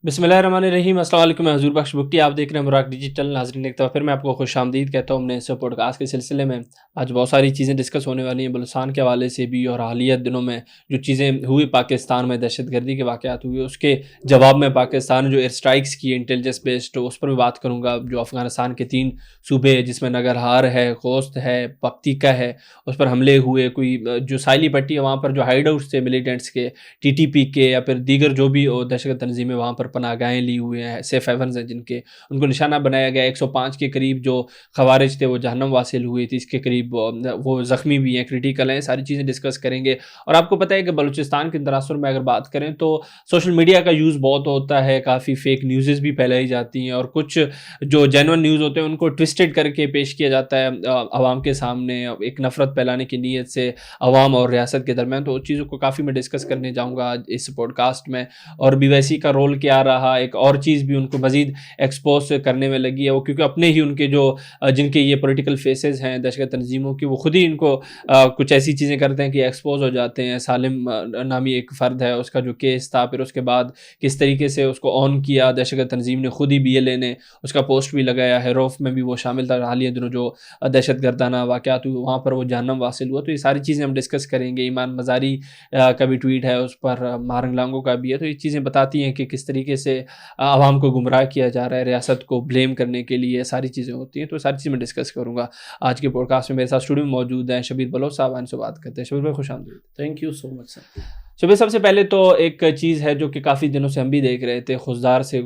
بسم اللہ الرحمن الرحیم، السلام علیکم، میں حضور بخش بگٹی، آپ دیکھ رہے ہیں براک ڈیجیٹل. ناظرین ایک دفعہ پھر میں آپ کو خوش آمدید کہتا ہوں. اپنے اس پوڈ کاسٹ کے سلسلے میں آج بہت ساری چیزیں ڈسکس ہونے والی ہیں بلوچستان کے حوالے سے بھی، اور حالیہ دنوں میں جو چیزیں ہوئی پاکستان میں، دہشت گردی کے واقعات ہوئے، اس کے جواب میں پاکستان نے جو ایئر اسٹرائکس کی انٹیلیجنس بیسڈ، اس پر بھی بات کروں گا. جو افغانستان کے 3 صوبے جس میں ننگرہار ہے، خوست ہے، پکتیکا ہے، اس پر حملے ہوئے. کوئی جو ساحلی پٹی ہے وہاں پر جو ہائیڈ آؤٹس تھے ملیٹنٹس کے، ٹی ٹی پی کے یا پھر دیگر جو بھی دہشت گرد تنظیمیں وہاں پر پناہ گاہیں لی ہوئے ہیں، سیف ہیونز ہیں جن کے، ان کو نشانہ بنایا گیا. 105 کے قریب جو خوارج تھے وہ جہنم واصل ہوئی تھی. اس کے قریب وہ زخمی بھی ہیں، کریٹیکل ہیں. ساری چیزیں ڈسکس کریں گے. اور آپ کو پتہ ہے کہ بلوچستان کے تناظر میں اگر بات کریں تو سوشل میڈیا کا یوز بہت ہوتا ہے، کافی فیک نیوزز بھی پھیلائی جاتی ہیں، اور کچھ جو جینون نیوز ہوتے ہیں ان کو ٹوسٹڈ کر کے پیش کیا جاتا ہے عوام کے سامنے، ایک نفرت پھیلانے کی نیت سے عوام اور ریاست کے درمیان. تو اس چیزوں کو کافی میں ڈسکس کرنے جاؤں گا آج اس پوڈ کاسٹ میں. اور بی وی سی کا رول کیا رہا، ایک اور چیز بھی ان کو مزید ایکسپوز کرنے میں لگی ہے وہ، کیونکہ اپنے ہی ان کے جو جن کے یہ پولیٹیکل فیسز ہیں دہشت تنظیموں کی، وہ خود ہی ان کو کچھ ایسی چیزیں کرتے ہیں کہ ایکسپوز ہو جاتے ہیں. سالم نامی ایک فرد ہے، اس کا جو کیس تھا، پھر اس کے بعد کس طریقے سے اس کو آن کیا دہشت تنظیم نے، خود ہی بی ایل اے نے اس کا پوسٹ بھی لگایا ہے، روف میں بھی وہ شامل تھا. حالیہ دنوں جو دہشت گردانہ واقعات ہوئے وہاں پر وہ جہنم واصل ہوا. تو یہ ساری چیزیں ہم ڈسکس کریں گے. ایمان مزاری کا بھی ٹویٹ ہے، اس پر مارنگ لانگو کا بھی ہے. تو یہ چیزیں بتاتی ہیں کہ کس طریقے سے عوام کو گمراہ کیا جا رہا ہے، ریاست کو بلیم کرنے کے لیے ساری چیزیں ہوتی ہیں. تو ساری چیزیں میں ڈسکس کروں گا آج کے پوڈ کاسٹ میں. میرے ساتھ اسٹوڈیو میں موجود ہیں شبیر بلوچ صاحب، ان سے بات کرتے ہیں. شبیر بھائی خوش آمدید. تھینک یو سو مچ سر. شبیر، سب سے پہلے تو ایک چیز ہے جو کہ کافی دنوں سے ہم بھی دیکھ رہے تھے، خضدار سے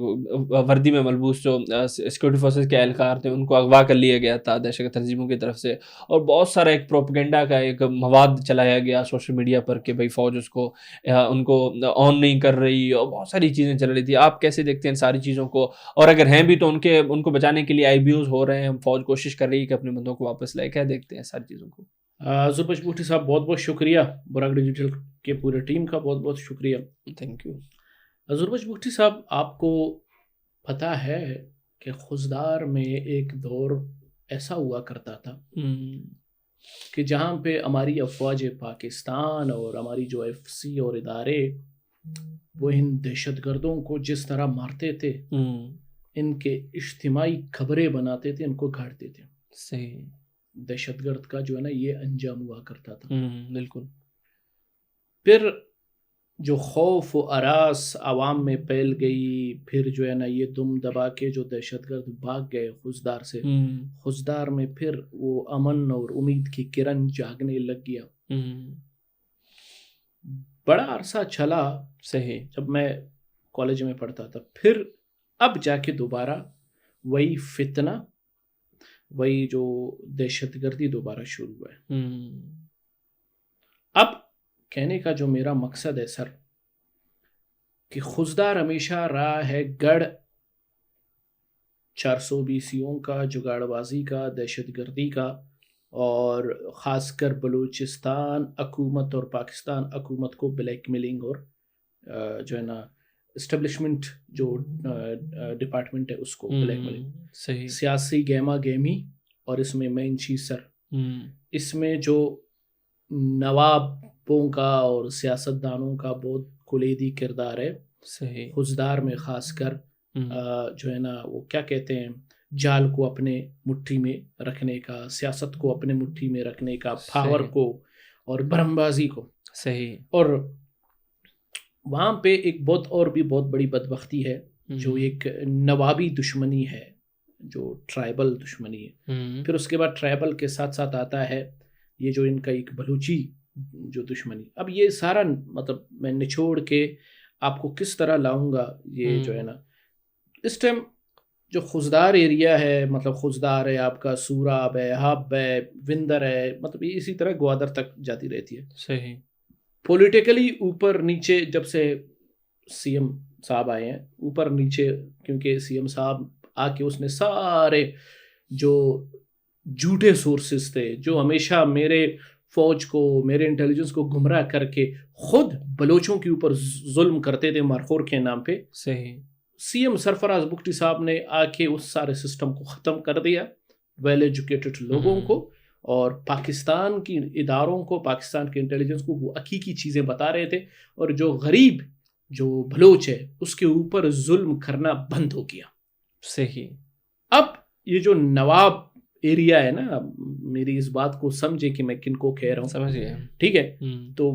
وردی میں ملبوس جو سیکورٹی فورسز کے اہلکار تھے ان کو اغوا کر لیا گیا تھا دہشت تنظیموں کی طرف سے، اور بہت سارا ایک پروپیگنڈا کا ایک مواد چلایا گیا سوشل میڈیا پر کہ بھائی فوج اس کو ان کو آن نہیں کر رہی، اور بہت ساری چیزیں چل رہی تھی. آپ کیسے دیکھتے ہیں ان ساری چیزوں کو؟ اور اگر ہیں بھی تو ان کو بچانے کے لیے آئی بی اوز ہو رہے ہیں، فوج کوشش کر رہی ہے کہ اپنے بندوں کو واپس لائے. کیا دیکھتے ہیں ساری چیزوں کو؟ حضور بخش بگٹی صاحب بہت بہت شکریہ، براک ڈیجیٹل کے پورے ٹیم کا بہت بہت شکریہ. Thank you. حضور بخش بگٹی صاحب، آپ کو پتہ ہے کہ خضدار میں ایک دور ایسا ہوا کرتا تھا کہ جہاں پہ ہماری افواج پاکستان اور ہماری جو ایف سی اور ادارے وہ ان دہشت گردوں کو جس طرح مارتے تھے، ان کے اجتماعی خبریں بناتے تھے، ان کو گھاڑتے تھے. صحیح. دہشت گرد کا جو ہے نا یہ انجام ہوا کرتا تھا. بالکل. پھر جو خوف و اراس عوام میں پھیل گئی، پھر جو ہے نا یہ دم دبا کے جو دہشت گرد بھاگ گئے خضدار سے، خضدار میں پھر وہ امن اور امید کی کرن جاگنے لگ گیا. بڑا عرصہ چلا. صحیح. جب میں کالج میں پڑھتا تھا، پھر اب جا کے دوبارہ وہی فتنہ، وہی جو دہشت گردی دوبارہ شروع ہوا ہے. اب کہنے کا جو میرا مقصد ہے سر، کہ خضدار ہمیشہ رہا ہے گڑھ 420 کا، جگاڑ بازی کا، دہشت گردی کا، اور خاص کر بلوچستان حکومت اور پاکستان حکومت کو بلیک میلنگ اور جو ہے نا اسٹیبلشمنٹ جو ڈپارٹمنٹ ہے اس کو بلیک میلنگ. صحیح. سیاسی گہما گہمی. اور اس میں مین چیز سر، اس میں جو نوابوں کا اور سیاستدانوں کا بہت کلیدی کردار ہے. صحیح. خضدار میں خاص کر جو ہے نا وہ کیا کہتے ہیں، جال کو اپنے مٹھی میں رکھنے کا، سیاست کو اپنے مٹھی میں رکھنے کا، پاور کو اور برہم بازی کو. صحیح. اور وہاں پہ ایک بہت بڑی بدبختی ہے، جو ایک نوابی دشمنی ہے، جو ٹرائبل دشمنی ہے. پھر اس کے بعد ٹرائبل کے ساتھ ساتھ آتا ہے یہ جو ان کا ایک بلوچی جو دشمنی. اب یہ سارا مطلب میں نچوڑ کے آپ کو کس طرح لاؤں گا، یہ جو ہے نا اس ٹائم جو خضدار ایریا ہے، مطلب خضدار ہے آپ کا، سوراب ہے، ہب ہے، وندر ہے، مطلب یہ اسی طرح گوادر تک جاتی رہتی ہے. صحیح. پولیٹیکلی اوپر نیچے، جب سے سی ایم صاحب آئے ہیں اوپر نیچے، کیونکہ سی ایم صاحب آ کے اس نے سارے جو جھوٹے سورسز تھے جو ہمیشہ میرے فوج کو، میرے انٹیلیجنس کو گمراہ کر کے خود بلوچوں کے اوپر ظلم کرتے تھے مارخور کے نام پہ، صحیح. سی ایم سرفراز بگٹی صاحب نے آ کے اس سارے سسٹم کو ختم کر دیا، ویل ایجوکیٹڈ لوگوں کو اور پاکستان کی اداروں کو، پاکستان کے انٹیلیجنس کو وہ حقیقی چیزیں بتا رہے تھے. اور جو غریب جو بلوچ ہے اس کے اوپر ظلم کرنا بند ہو گیا. صحیح. اب یہ جو نواب ایریا ہے نا، میری اس بات کو سمجھے کہ میں کن کو کہہ رہا ہوں، سمجھ گیا. ٹھیک ہے. تو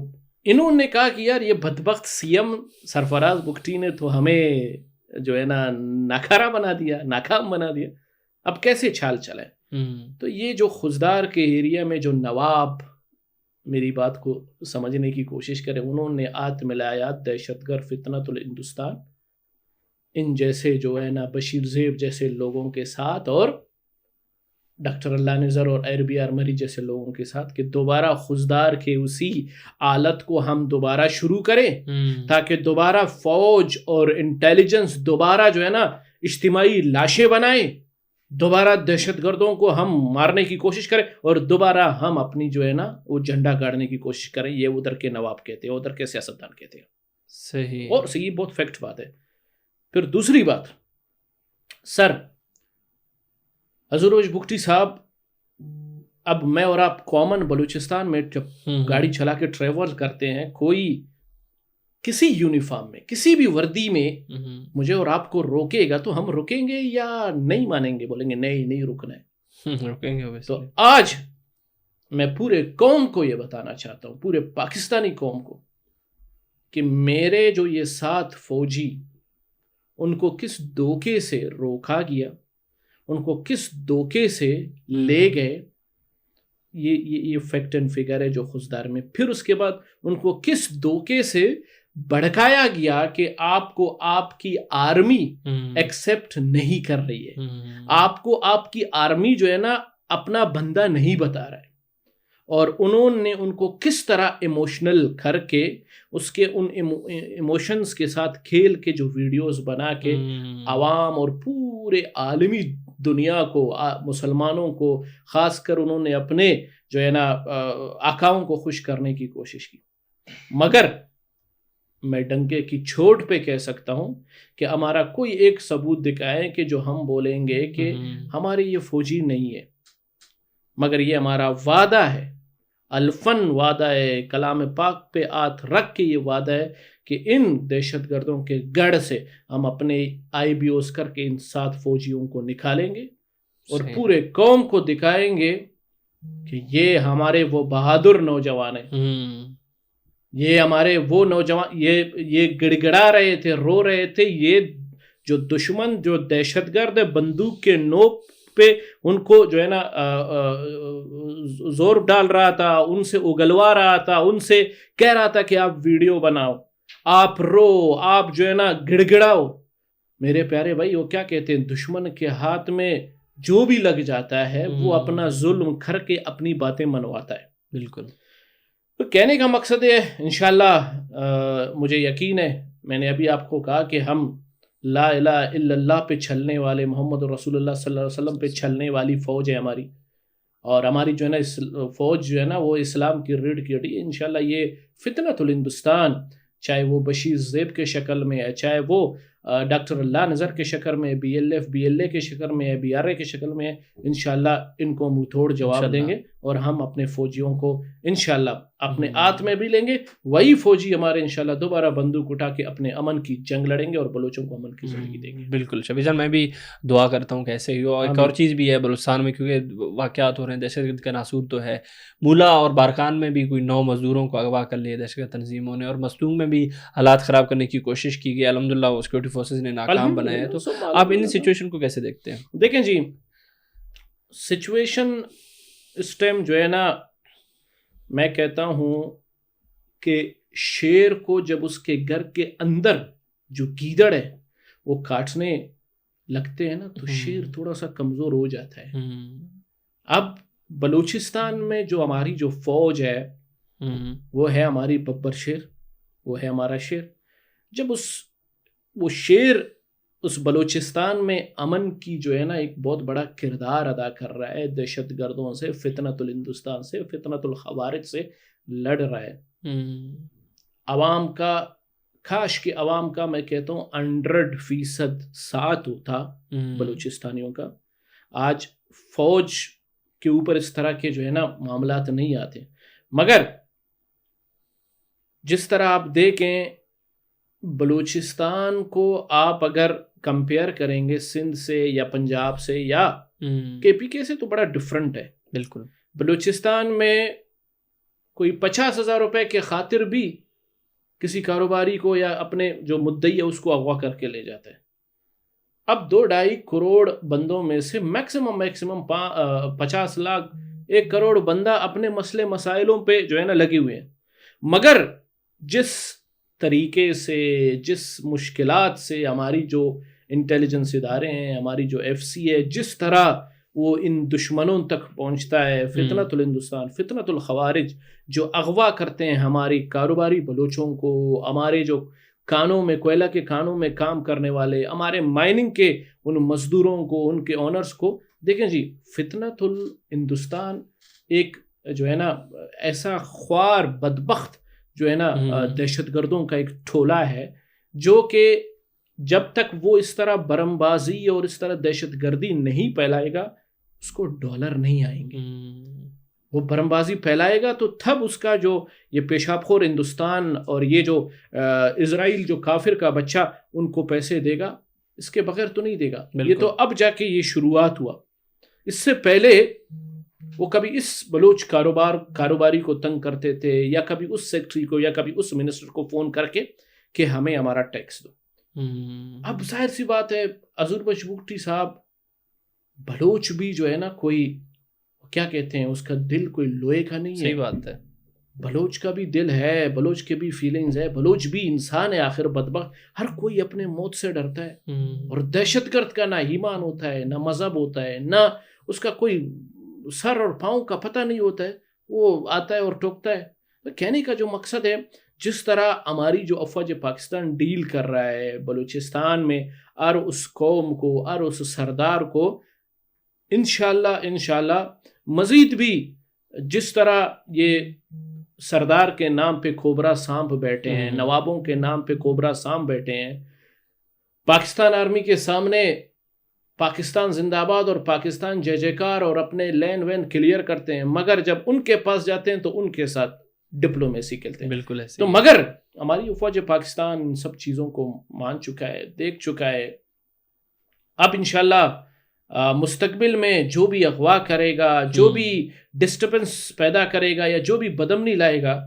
انہوں نے کہا کہ یار یہ بدبخت سی ایم سرفراز بگٹی نے تو ہمیں جو ہے نا ناکارہ بنا دیا، ناکام بنا دیا، اب کیسے چھال چلائے. تو یہ جو خزدار کے ایریا میں جو نواب، میری بات کو سمجھنے کی کوشش کرے، انہوں نے ملایات دہشت گرد فتنۃ الہندوستان ان جیسے جو ہے نا بشیر زیب جیسے لوگوں کے ساتھ اور ڈاکٹر اللہ نظر اور ایربی آرمری جیسے لوگوں کے ساتھ کہ دوبارہ خزدار کے اسی آلت کو ہم دوبارہ شروع کریں تاکہ دوبارہ فوج اور انٹیلیجنس دوبارہ جو ہے نا اجتماعی لاشیں بنائیں، دوبارہ دہشت گردوں کو ہم مارنے کی کوشش کریں اور دوبارہ ہم اپنی جو ہے نا وہ جھنڈا گاڑنے کی کوشش کریں. یہ ادھر کے نواب کہتے ہیں، ادھر کے سیاستدان کہتے ہیں. صحیح. اور صحیح بہت فیکٹ بات ہے. پھر دوسری بات، سر حضور بگٹی صاحب، اب میں اور آپ کامن بلوچستان میں جب گاڑی چلا کے ٹریول کرتے ہیں، کوئی کسی یونیفارم میں کسی بھی وردی میں مجھے اور آپ کو روکے گا تو ہم رکیں گے یا نہیں مانیں گے؟ بولیں گے نہیں رکنا ہے. رکیں گے. تو آج میں پورے قوم کو یہ بتانا چاہتا ہوں، پورے پاکستانی قوم کو، کہ میرے جو یہ 7 فوجی، ان کو کس دھوکے سے روکا گیا، ان کو کس دھوکے سے لے گئے، یہ فیکٹ اینڈ فگر ہے جو خزدار میں. پھر اس کے بعد ان کو کس دھوکے سے بھڑکایا گیا کہ آپ کو آپ کی آرمی ایکسپٹ نہیں کر رہی ہے، آپ کو آپ کی آرمی جو ہے نا اپنا بندہ نہیں بتا رہا ہے. اور انہوں نے ان کو کس طرح ایموشنل کر کے اس کے ان ایموشنز کے ساتھ کھیل کے جو ویڈیوز بنا کے عوام اور پورے عالمی دنیا کو، مسلمانوں کو خاص کر، انہوں نے اپنے جو ہے نا آقاؤں کو خوش کرنے کی کوشش کی. مگر میں ڈنکے کی چوٹ پہ کہہ سکتا ہوں کہ ہمارا کوئی ایک ثبوت دکھائے کہ جو ہم بولیں گے کہ ہمارے یہ فوجی نہیں ہے، مگر یہ ہمارا وعدہ ہے، الفن وعدہ ہے، کلام پاک پہ ہاتھ رکھ کے یہ وعدہ ہے کہ ان دہشت گردوں کے گڑھ سے ہم اپنے آئی بی اوز کر کے ان 7 فوجیوں کو نکالیں گے اور پورے قوم کو دکھائیں گے کہ یہ ہمارے وہ بہادر نوجوان ہیں، یہ ہمارے وہ نوجوان، یہ گڑ گڑا رہے تھے، رو رہے تھے. یہ جو دشمن، جو دہشت گرد بندوق کے نوک پہ ان کو جو ہے نا زور ڈال رہا تھا، ان سے اگلوا رہا تھا، ان سے کہہ رہا تھا کہ آپ ویڈیو بناؤ، آپ رو، آپ جو ہے نا گڑ گڑاؤ. میرے پیارے بھائی، وہ کیا کہتے ہیں، دشمن کے ہاتھ میں جو بھی لگ جاتا ہے وہ اپنا ظلم کر کے اپنی باتیں منواتا ہے. بالکل. تو کہنے کا مقصد ہے، انشاءاللہ مجھے یقین ہے، میں نے ابھی آپ کو کہا کہ ہم لا الہ الا اللہ پہ چلنے والے، محمد رسول اللہ صلی اللہ علیہ وسلم پہ چلنے والی فوج ہے ہماری، اور ہماری جو ہے نا فوج جو ہے نا وہ اسلام کی ریڑھ کی ہڈی ہے. انشاءاللہ یہ فتنۃ الہندوستان، چاہے وہ بشیر زیب کے شکل میں ہے، چاہے وہ ڈاکٹر اللہ نظر کے شکل میں، B L F B L A کے شکل میں ہے، بی آر اے کے شکل میں ہے، انشاءاللہ ان کو منہ توڑ جواب دیں گے اور ہم اپنے فوجیوں کو انشاءاللہ اپنے ہاتھ میں بھی لیں گے. وہی فوجی ہمارے انشاءاللہ دوبارہ بندوق اٹھا کے اپنے امن کی جنگ لڑیں گے اور بلوچوں کو امن کی زندگی دیں گے. بالکل شفیع جان، میں بھی دعا کرتا ہوں کہ ایسے ہی ہو. ایک اور چیز بھی ہے بلوچستان میں، کیونکہ واقعات ہو رہے ہیں، دہشت گرد کا ناسور تو ہے. مولا اور بارکان میں بھی کوئی 9 مزدوروں کو اغوا کر لیے دہشت گرد تنظیموں نے، اور مستونگ میں بھی حالات خراب کرنے کی کوشش کی گئی. الحمدللہ سیکورٹی فورسز نے ناکام بنایا ہے. تو آپ ان سچویشن کو کیسے دیکھتے ہیں؟ دیکھیں جی، سچویشن اس ٹائم جو ہے نا، میں کہتا ہوں کہ شیر کو جب اس کے گھر کے اندر جو گیدڑ ہے وہ کاٹنے لگتے ہیں نا تو شیر تھوڑا سا کمزور ہو جاتا ہے. اب بلوچستان میں جو ہماری جو فوج ہے وہ ہے ہماری ببر شیر، وہ ہے ہمارا شیر. جب وہ شیر اس بلوچستان میں امن کی جو ہے نا ایک بہت بڑا کردار ادا کر رہا ہے، دہشت گردوں سے، فتنۃ الہندوستان سے، فتنۃ الخوارج سے لڑ رہا ہے. عوام کا، کاش کہ عوام کا میں کہتا ہوں 100% ساتھ ہوتا بلوچستانیوں کا. آج فوج کے اوپر اس طرح کے جو ہے نا معاملات نہیں آتے. مگر جس طرح آپ دیکھیں بلوچستان کو آپ اگر کمپیئر کریں گے سندھ سے یا پنجاب سے یا کے پی کے سے تو بڑا ڈفرنٹ ہے. بالکل. بلوچستان میں کوئی 50,000 روپے کے خاطر بھی کسی کاروباری کو یا اپنے جو مدعی ہے اس کو اغوا کر کے لے جاتا ہے. اب 2-2.5 کروڑ بندوں میں سے میکسیمم 50 لاکھ 1 کروڑ بندہ اپنے مسئلے مسائلوں پہ جو ہے نا لگے ہوئے ہیں. مگر جس طریقے سے، جس مشکلات سے ہماری جو انٹیلیجنس ادارے ہیں، ہماری جو ایف سی ہے، جس طرح وہ ان دشمنوں تک پہنچتا ہے، فتنۃ الہندوستان، فتنۃ الخوارج، جو اغوا کرتے ہیں ہماری کاروباری بلوچوں کو، ہمارے جو کانوں میں، کوئلہ کے کانوں میں کام کرنے والے، ہمارے مائننگ کے ان مزدوروں کو، ان کے آنرز کو. دیکھیں جی، فتنۃ الہندوستان ایک جو ہے نا ایسا خوار بدبخت جو ہے نا دہشت گردوں کا ایک ٹھولا ہے، جو کہ جب تک وہ اس طرح برم بازی اور اس طرح دہشت گردی نہیں پھیلائے گا اس کو ڈالر نہیں آئیں گے. وہ برم بازی پھیلائے گا تو تب اس کا جو یہ پیشاب خور ہندوستان اور یہ جو اسرائیل جو کافر کا بچہ ان کو پیسے دے گا، اس کے بغیر تو نہیں دے گا. یہ تو اب جا کے یہ شروعات ہوا. اس سے پہلے وہ کبھی اس بلوچ کاروباری کو تنگ کرتے تھے، یا کبھی اس سیکٹری کو یا کبھی اس منسٹر کو فون کر کے کہ ہمیں ہمارا ٹیکس دو. اب ظاہر سی بات ہے حضور بخش بگٹی صاحب، بلوچ بھی جو ہے نا کوئی کیا کہتے ہیں، اس کا دل کوئی لوہے کا نہیں ہے. صحیح بات ہے. بلوچ کا بھی دل ہے، بلوچ کے بھی فیلنگز ہے، بلوچ بھی انسان ہے آخر بدبخت. ہر کوئی اپنے موت سے ڈرتا ہے، اور دہشت گرد کا نہ ایمان ہوتا ہے، نہ مذہب ہوتا ہے، نہ اس کا کوئی سر اور پاؤں کا پتہ نہیں ہوتا ہے، وہ آتا ہے اور ٹوکتا ہے. کہنے کا جو مقصد ہے، جس طرح ہماری جو افواج پاکستان ڈیل کر رہا ہے بلوچستان میں، اور اس قوم کو اور اس سردار کو، انشاءاللہ مزید بھی جس طرح یہ سردار کے نام پہ کھوبرا سانپ بیٹھے ہیں، نوابوں کے نام پہ کھوبرا سانپ بیٹھے ہیں، پاکستان آرمی کے سامنے پاکستان زندہ آباد اور پاکستان جے جے کار اور اپنے لین وین کلیئر کرتے ہیں، مگر جب ان کے پاس جاتے ہیں تو ان کے ساتھ ڈپلومیسی کھیلتے ہیں. بالکل ایسے. تو مگر ہماری افواج پاکستان ان سب چیزوں کو مان چکا ہے، دیکھ چکا ہے. اب انشاءاللہ مستقبل میں جو بھی اغوا کرے گا، جو بھی ڈسٹربنس پیدا کرے گا، یا جو بھی بدامنی لائے گا،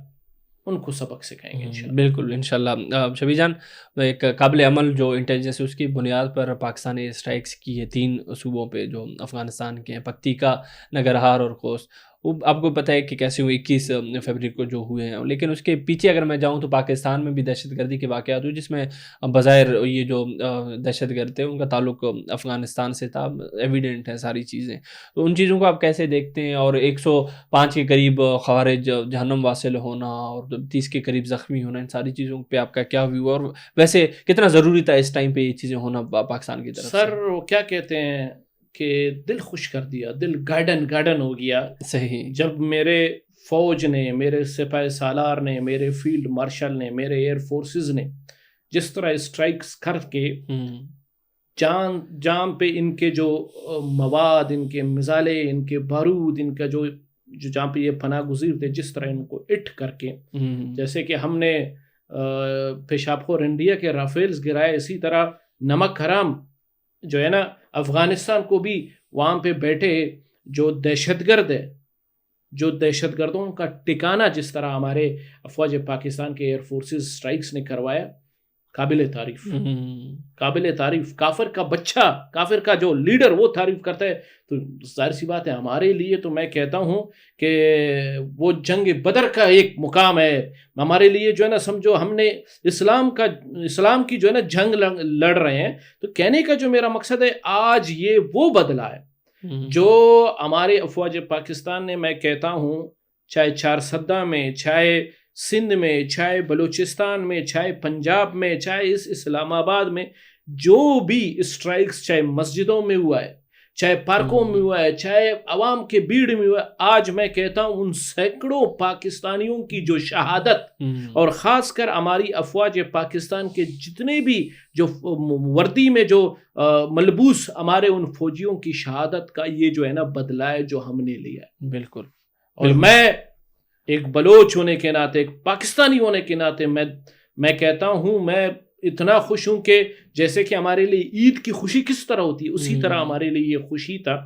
ان کو سبق سکھائیں گے انشاءاللہ. بالکل انشاءاللہ. شبیر جان، ایک قابل عمل جو انٹیلیجنس ہے اس کی بنیاد پر پاکستان نے اسٹرائکس کی ہے 3 صوبوں پہ جو افغانستان کے ہیں، پکتیکا، ننگرہار اور خوست. وہ آپ کو پتہ ہے کہ کیسے ہوئے 21 فروری کو جو ہوئے ہیں، لیکن اس کے پیچھے اگر میں جاؤں تو پاکستان میں بھی دہشت گردی کے واقعات ہوئے، جس میں بظاہر یہ جو دہشت گرد تھے ان کا تعلق افغانستان سے تھا، ایویڈنٹ ہے ساری چیزیں. تو ان چیزوں کو آپ کیسے دیکھتے ہیں؟ اور 105 کے قریب خوارج جہنم واصل ہونا اور 30 کے قریب زخمی ہونا، ان ساری چیزوں پہ آپ کا کیا ویو، اور ویسے کتنا ضروری تھا اس ٹائم پہ یہ چیزیں ہونا پاکستان کی طرف سے؟ سر وہ کیا کہتے ہیں کہ دل خوش کر دیا، دل گارڈن ہو گیا. صحیح. جب میرے فوج نے، میرے سپاہی سالار نے، میرے فیلڈ مارشل نے، میرے ایئر فورسز نے جس طرح اسٹرائکس کر کے جام پہ ان کے جو مواد، ان کے مزالے، ان کے بارود، ان کا جو جہاں پہ یہ پناہ گزیر تھے، جس طرح ان کو اٹھ کر کے، جیسے کہ ہم نے پیشاب خور انڈیا کے رافیلز گرائے، اسی طرح نمک حرام جو ہے نا افغانستان کو بھی وہاں پہ بیٹھے جو دہشت گرد ہے، جو دہشت گردوں کا ٹھکانہ جس طرح ہمارے افواج پاکستان کے ایئر فورسز اسٹرائکس نے کروایا، قابل تعریف. کافر کا بچہ، کافر کا جو لیڈر وہ تعریف کرتا ہے، تو ظاہر سی بات ہے ہمارے لیے تو میں کہتا ہوں کہ وہ جنگ بدر کا ایک مقام ہے ہمارے لیے. جو ہے نا سمجھو ہم نے اسلام کی جو ہے نا جنگ لڑ رہے ہیں. تو کہنے کا جو میرا مقصد ہے، آج یہ وہ بدلا ہے جو ہمارے افواج پاکستان نے، میں کہتا ہوں، چاہے 4 سدہ میں، چاہے سندھ میں، چاہے بلوچستان میں، چاہے پنجاب میں، چاہے اس اسلام آباد میں جو بھی اسٹرائکس، چاہے مسجدوں میں ہوا ہے، چاہے پارکوں میں ہوا ہے، چاہے عوام کے بھیڑ میں ہوا ہے، آج میں کہتا ہوں ان سینکڑوں پاکستانیوں کی جو شہادت، اور خاص کر ہماری افواج پاکستان کے جتنے بھی جو وردی میں جو ملبوس ہمارے ان فوجیوں کی شہادت کا یہ جو ہے نا بدلہ ہے جو ہم نے لیا ہے. بالکل. اور میں ایک بلوچ ہونے کے ناطے، ایک پاکستانی ہونے کے ناطے میں کہتا ہوں، میں اتنا خوش ہوں کہ جیسے کہ ہمارے لیے عید کی خوشی کس طرح ہوتی ہے اسی طرح ہمارے لیے یہ خوشی تھا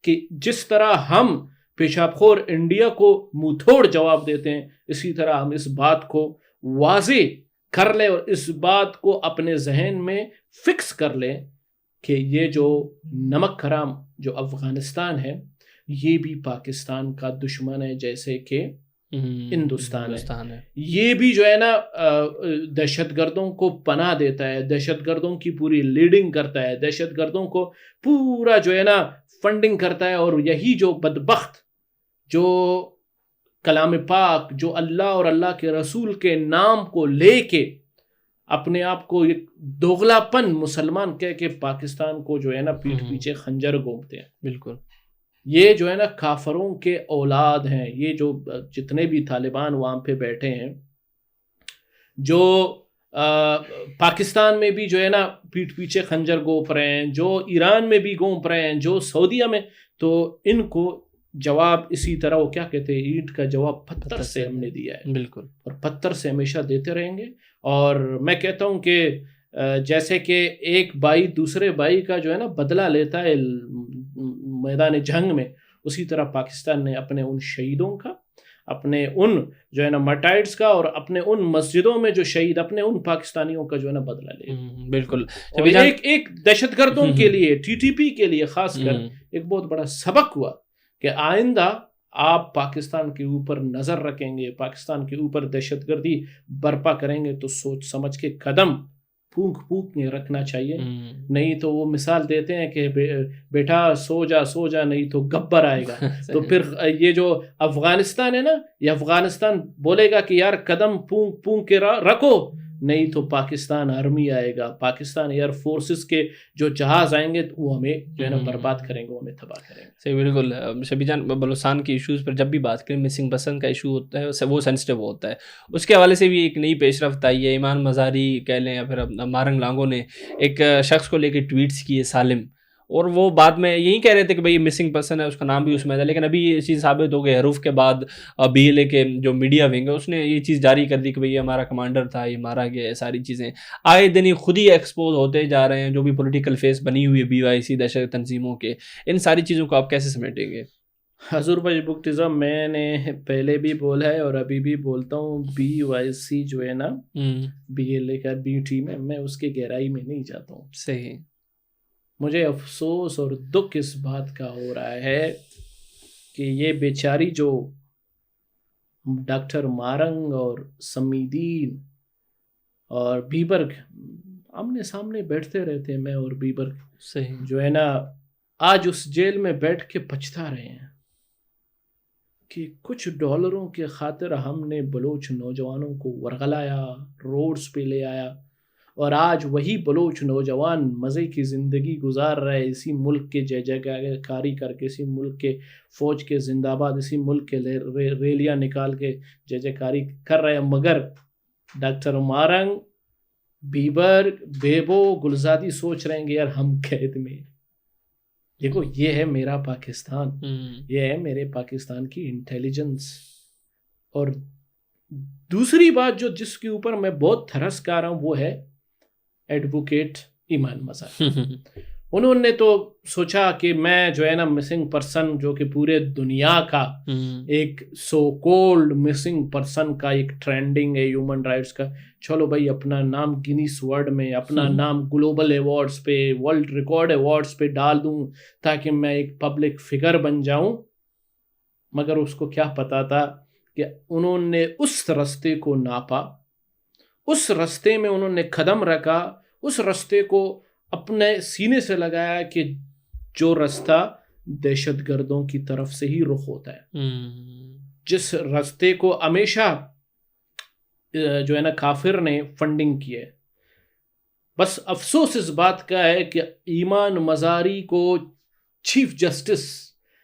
کہ جس طرح ہم پیشاب خور انڈیا کو منہ توڑ جواب دیتے ہیں اسی طرح ہم اس بات کو واضح کر لیں اور اس بات کو اپنے ذہن میں فکس کر لیں کہ یہ جو نمک حرام جو افغانستان ہے یہ بھی پاکستان کا دشمن ہے جیسے کہ ہندوستان ہے. یہ بھی جو ہے نا دہشت گردوں کو پناہ دیتا ہے, دہشت گردوں کی پوری لیڈنگ کرتا ہے, دہشت گردوں کو پورا جو ہے نا فنڈنگ کرتا ہے. اور یہی جو بدبخت جو کلام پاک جو اللہ اور اللہ کے رسول کے نام کو لے کے اپنے آپ کو ایک دوغلا پن مسلمان کہہ کے پاکستان کو جو ہے نا پیٹھ پیچھے خنجر گھومتے ہیں. بالکل یہ جو ہے نا کافروں کے اولاد ہیں. یہ جو جتنے بھی طالبان وہاں پہ بیٹھے ہیں جو پاکستان میں بھی جو ہے نا پیٹھ پیچھے خنجر گھونپ رہے ہیں, جو ایران میں بھی گھونپ رہے ہیں, جو سعودیہ میں, تو ان کو جواب اسی طرح وہ کیا کہتے ہیں اینٹ کا جواب پتھر سے ہم نے دیا ہے. بالکل, اور پتھر سے ہمیشہ دیتے رہیں گے. اور میں کہتا ہوں کہ جیسے کہ ایک بھائی دوسرے بھائی کا جو ہے نا بدلہ لیتا ہے میدان جنگ میں, اسی طرح پاکستان نے اپنے ان شہیدوں کا, اپنے ان جو ہے نا مرٹائرز کا اور اپنے ان مسجدوں میں جو شہید اپنے ان پاکستانیوں کا جو ہے نا بدلہ لے. بالکل, ایک دہشت گردوں کے لیے ٹی ٹی پی کے لیے خاص کر ایک بہت بڑا سبق ہوا کہ آئندہ آپ پاکستان کے اوپر نظر رکھیں گے, پاکستان کے اوپر دہشت گردی برپا کریں گے تو سوچ سمجھ کے قدم پھونک کے رکھنا چاہیے. نہیں تو وہ مثال دیتے ہیں کہ بیٹا سو جا نہیں تو گبر آئے گا. تو پھر یہ جو افغانستان ہے نا, یہ افغانستان بولے گا کہ یار قدم پھونک کے رکھو, نہیں تو پاکستان آرمی آئے گا, پاکستان ایئر فورسز کے جو جہاز آئیں گے وہ ہمیں جو ہے نا برباد کریں گے, وہ ہمیں تباہ کریں گے. صحیح, بالکل. شبیر جان, بلوچستان کے ایشوز پر جب بھی بات کریں, مسنگ پرسن کا ایشو ہوتا ہے وہ سینسٹیو ہوتا ہے. اس کے حوالے سے بھی ایک نئی پیش رفت آئی ہے. ایمان مزاری کہہ لیں یا پھر مارنگ لانگو نے ایک شخص کو لے کے ٹویٹس کیے, سالم, اور وہ بعد میں یہی کہہ رہے تھے کہ بھئی مسنگ پرسن ہے, اس کا نام بھی اس میں تھا. لیکن ابھی یہ چیز ثابت ہو گئی حروف کے بعد بی ایل اے کے جو میڈیا ونگ ہے اس نے یہ چیز جاری کر دی کہ بھئی یہ ہمارا کمانڈر تھا, یہ مارا گیا. ساری چیزیں آئے دن ہی خود ہی ایکسپوز ہوتے جا رہے ہیں. جو بھی پولیٹیکل فیس بنی ہوئی ہے بی وائی سی دہشت تنظیموں کے, ان ساری چیزوں کو آپ کیسے سمیٹیں گے؟ حضور بھائی بکٹزم, میں نے پہلے بھی بولا ہے اور ابھی بھی بولتا ہوں, بی وائی سی جو ہے نا بی ایل اے کا بی ٹیم ہے, میں اس کے گہرائی میں نہیں جاتا ہوں. صحیح, مجھے افسوس اور دکھ اس بات کا ہو رہا ہے کہ یہ بیچاری جو ڈاکٹر مارنگ اور سمیدین اور بیبرگ آمنے سامنے بیٹھتے رہتے ہیں, میں اور بیبرگ, صحیح, جو ہے نا آج اس جیل میں بیٹھ کے پچھتا رہے ہیں کہ کچھ ڈالروں کے خاطر ہم نے بلوچ نوجوانوں کو ورغلایا, روڈز پہ لے آیا, اور آج وہی بلوچ نوجوان مزے کی زندگی گزار رہے, اسی ملک کے جے کاری کر کے, اسی ملک کے فوج کے زندہ باد, اسی ملک کے ریلیاں نکال کے جے کاری کر رہے ہیں. مگر ڈاکٹر مارنگ, بیبر, بیبو, گلزادی سوچ رہے ہیں کہ یار ہم قید میں. دیکھو یہ ہے میرا پاکستان, یہ ہے میرے پاکستان کی انٹیلیجنس. اور دوسری بات جو جس کے اوپر میں بہت تھرس کر رہا ہوں وہ ہے ایڈوکیٹ ایمان مزاری. انہوں نے تو سوچا کہ میں جو ہے نا مسنگ پرسن جو کہ پورے دنیا کا ایک سو کولڈ مسنگ پرسن کا ایک ٹرینڈنگ ہے ہیومن رائٹس کا, چلو بھائی اپنا نام گینیس ورلڈ میں, اپنا نام گلوبل ایوارڈز پہ, ورلڈ ریکارڈ ایوارڈز پہ ڈال دوں تاکہ میں ایک پبلک فگر بن جاؤں. مگر اس کو کیا پتا تھا کہ انہوں نے اس رستے کو ناپا, اس رستے میں انہوں نے قدم رکھا, اس رستے کو اپنے سینے سے لگایا کہ جو رستہ دہشت گردوں کی طرف سے ہی رخ ہوتا ہے, جس رستے کو ہمیشہ جو ہے نا کافر نے فنڈنگ کی ہے. بس افسوس اس بات کا ہے کہ ایمان مزاری کو چیف جسٹس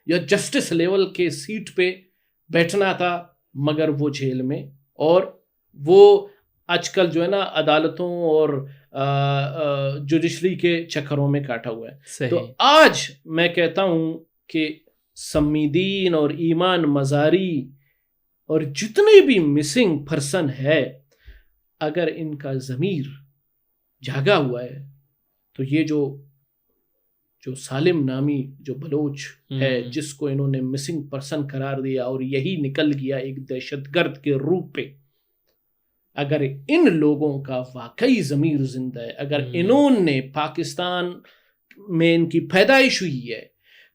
یا جسٹس لیول کے سیٹ پہ بیٹھنا تھا, مگر وہ جیل میں, اور وہ آج کل جو ہے نا عدالتوں اور جوڈیشری کے چکروں میں کاٹا ہوا ہے. تو آج میں کہتا ہوں کہ سمیدین اور ایمان مزاری اور جتنے بھی مسنگ پرسن ہے, اگر ان کا ضمیر جھاگا ہوا ہے. تو یہ جو سالم نامی جو بلوچ ہے جس کو انہوں نے مسنگ پرسن قرار دیا اور یہی نکل گیا ایک دہشت گرد کے روپ پہ، اگر ان لوگوں کا واقعی ضمیر زندہ ہے، اگر انہوں نے پاکستان میں ان کی پیدائش ہوئی ہے،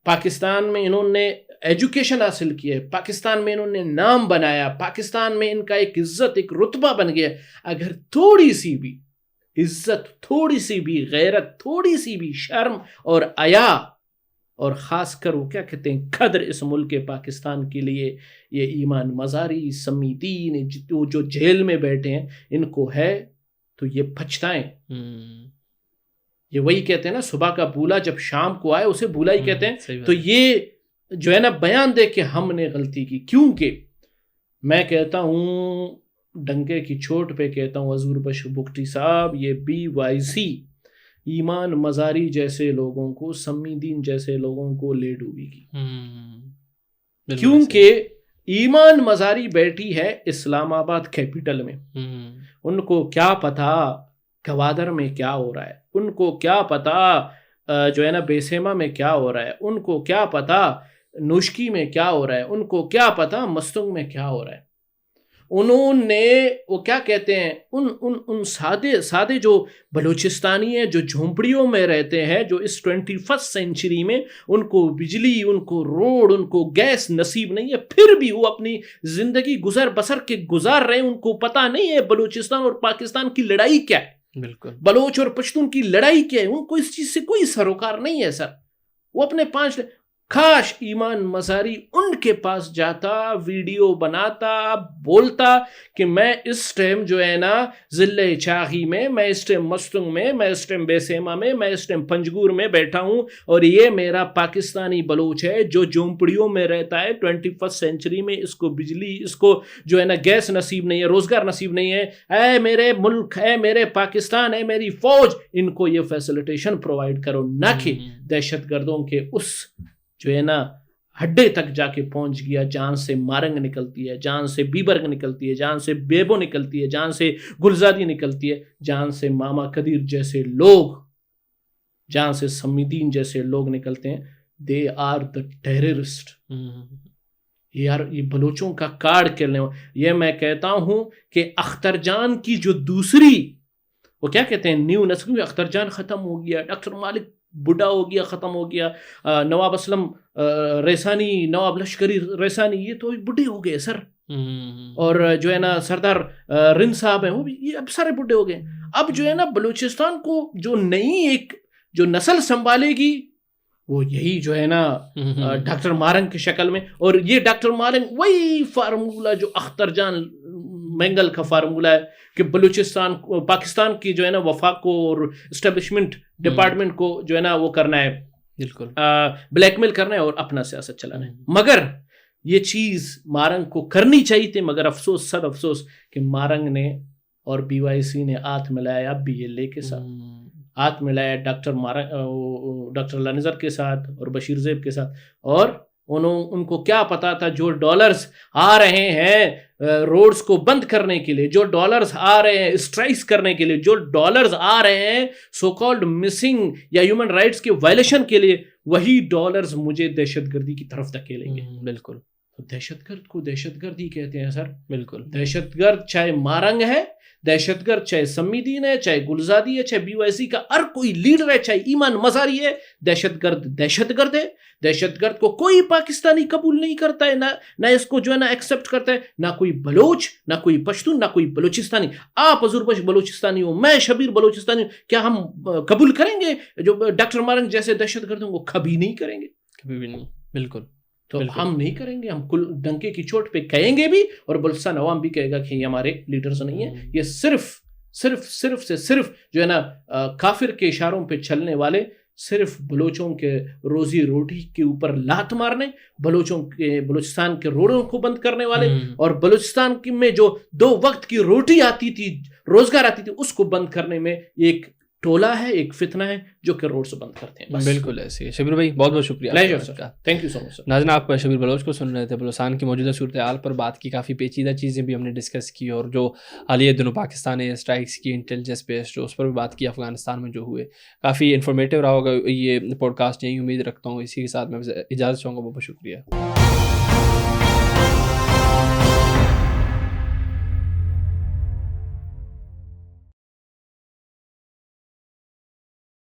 پاکستان میں انہوں نے ایجوکیشن حاصل کی ہے، پاکستان میں انہوں نے نام بنایا، پاکستان میں ان کا ایک عزت ایک رتبہ بن گیا، اگر تھوڑی سی بھی عزت، تھوڑی سی بھی غیرت، تھوڑی سی بھی شرم اور حیا، اور خاص کر وہ کیا کہتے ہیں قدر اس ملک پاکستان کے لیے، یہ ایمان مزاری، سمی دین جو جیل میں بیٹھے ہیں ان کو ہے تو یہ پچھتائیں. یہ وہی کہتے ہیں نا صبح کا بولا جب شام کو آئے اسے بولا ہی کہتے ہیں. تو یہ جو ہے نا بیان دے کہ ہم نے غلطی کی، کیونکہ میں کہتا ہوں ڈنکے کی چوٹ پہ کہتا ہوں حضور بخش بگٹی صاحب، یہ BYC ایمان مزاری جیسے لوگوں کو، سمی دین جیسے لوگوں کو لے ڈوبے گی. کیونکہ ایمان مزاری بیٹھی ہے اسلام آباد کیپٹل میں، ان کو کیا پتا گوادر میں کیا ہو رہا ہے، ان کو کیا پتا جو ہے نا بیسیما میں کیا ہو رہا ہے، ان کو کیا پتا نوشکی میں کیا ہو رہا ہے، ان کو کیا پتا مستنگ میں کیا ہو رہا ہے. انہوں نے وہ کیا کہتے ہیں ان سادے جو بلوچستانی ہیں جو جھونپڑیوں میں رہتے ہیں، جو اس 21 سینچری میں ان کو بجلی، ان کو روڈ، ان کو گیس نصیب نہیں ہے، پھر بھی وہ اپنی زندگی گزر بسر کے گزار رہے ہیں. ان کو پتہ نہیں ہے بلوچستان اور پاکستان کی لڑائی کیا ہے، بالکل بلوچ اور پشتون کی لڑائی کیا ہے. ان کو اس چیز سے کوئی سروکار نہیں ہے سر. وہ اپنے کاش ایمان مزاری ان کے پاس جاتا، ویڈیو بناتا، بولتا کہ میں اس ٹائم جو ہے نا ضلع چاغی میں اس ٹائم مستنگ میں اس ٹائم بیسیما میں اس ٹائم پنجگور میں بیٹھا ہوں، اور یہ میرا پاکستانی بلوچ ہے جو جھونپڑیوں میں رہتا ہے 21 سینچری میں، اس کو بجلی، اس کو جو ہے نا گیس نصیب نہیں ہے، روزگار نصیب نہیں ہے. اے میرے ملک، اے میرے پاکستان، اے میری فوج، ان کو یہ فیسلٹیشن پرووائڈ کرو، نہ کہ دہشت گردوں کے اس جو ہے نا ہڈے تک جا کے پہنچ گیا، جان سے مارنگ نکلتی ہے، جان سے بیبرگ نکلتی ہے، جان سے بیبو نکلتی ہے، جان سے گلزادی نکلتی ہے، جان سے ماما قدیر جیسے لوگ، جان سے سمیدین جیسے لوگ نکلتے ہیں. They are the terrorist. یار یہ بلوچوں کا کارڈ کھیلنے، یہ میں کہتا ہوں کہ اختر جان کی جو دوسری وہ کیا کہتے ہیں نیو نسل، اختر جان ختم ہو گیا، ڈاکٹر مالک بڑھا ہو گیا، ختم ہو گیا، نواب اسلم ریسانی، نواب لشکری ریسانی، یہ تو بڑھے ہو گئے سر. اور جو ہے نا سردار رند صاحب ہیں، وہ بھی یہ اب سارے بڑھے ہو گئے. اب جو ہے نا بلوچستان کو جو نئی ایک جو نسل سنبھالے گی وہ یہی جو ہے نا ڈاکٹر مارنگ کی شکل میں. اور یہ ڈاکٹر مارنگ وہی فارمولہ جو اختر جان مینگل کا فارمولہ ہے کہ بلوچستان پاکستان کی جو ہے نا وفاق کو اور اسٹیبلشمنٹ ڈپارٹمنٹ کو جو ہے نا وہ کرنا ہے، بالکل بلیک میل کرنا ہے اور اپنا سیاست چلانا ہے. مگر یہ چیز مارنگ کو کرنی چاہیے تھی، مگر افسوس، صد افسوس کہ مارنگ نے اور BYC نے ہاتھ ملایا اب بھی یہ لے کے ساتھ ہاتھ ملایا ڈاکٹر لانزر کے ساتھ اور بشیر زیب کے ساتھ. اور ان کو کیا پتا تھا جو ڈالرز آ رہے ہیں روڈز کو بند کرنے کے لیے، جو ڈالرز آ رہے ہیں اسٹرائکس کرنے کے لیے، جو ڈالرز آ رہے ہیں سو کالڈ مسنگ یا ہیومن رائٹس کے وائلیشن کے لیے، وہی ڈالرز مجھے دہشت گردی کی طرف دھکیلیں گے. بالکل دہشت گرد کو دہشت گرد ہی کہتے ہیں سر. بالکل دہشت گرد چاہے مارنگ ہے، دہشت گرد چاہے سمی دین ہے، چاہے گلزادی ہے، چاہے BYC کا ہر کوئی لیڈر ہے، چاہے ایمان مزاری ہے، دہشت گرد ہے. دہشت گرد کو کوئی پاکستانی قبول نہیں کرتا ہے، نہ اس کو جو ہے نا ایکسپٹ کرتا ہے، نہ کوئی بلوچ، نہ کوئی پشتون، نہ کوئی بلوچستانی. آپ حضور بخش بلوچستانی ہو، میں شبیر بلوچستانی ہوں، کیا ہم قبول کریں گے جو ڈاکٹر مارنگ جیسے دہشت گردوں کو؟ کبھی نہیں کریں گے، کبھی بھی نہیں. بالکل تو ہم نہیں کریں گے، ہم کل ڈنکے کی چوٹ پہ کہیں گے بھی، اور بلوچستان عوام بھی کہے گا کہ یہ ہمارے لیڈرز نہیں ہیں. یہ صرف جو ہے نا کافر کے اشاروں پہ چلنے والے، صرف بلوچوں کے روزی روٹی کے اوپر لات مارنے، بلوچستان کے روڈوں کو بند کرنے والے، اور بلوچستان میں جو 2 وقت کی روٹی آتی تھی، روزگار آتی تھی، اس کو بند کرنے میں ایک ٹولہ ہے، ایک فتنہ ہے جو کہ روڈ سے بند کرتے ہیں. بالکل ایسے ہی. شبیر بھائی بہت بہت شکریہ. Pleasure sir, thank you so much sir. ناظرین آپ شبیر بلوچ کو سن رہے تھے. بلوچستان کی موجودہ صورتحال پر بات کی، کافی پیچیدہ چیزیں بھی ہم نے ڈسکس کی، اور جو حالیہ دنوں پاکستان ایئر اسٹرائکس کی انٹیلیجنس بیس جو اس پر بھی بات کی، افغانستان میں جو ہوئے. کافی انفارمیٹیو رہا ہوگا یہ پوڈ کاسٹ. یہی امید رکھتا ہوں. اسی کے ساتھ میں اجازت چاہوں گا. بہت بہت شکریہ.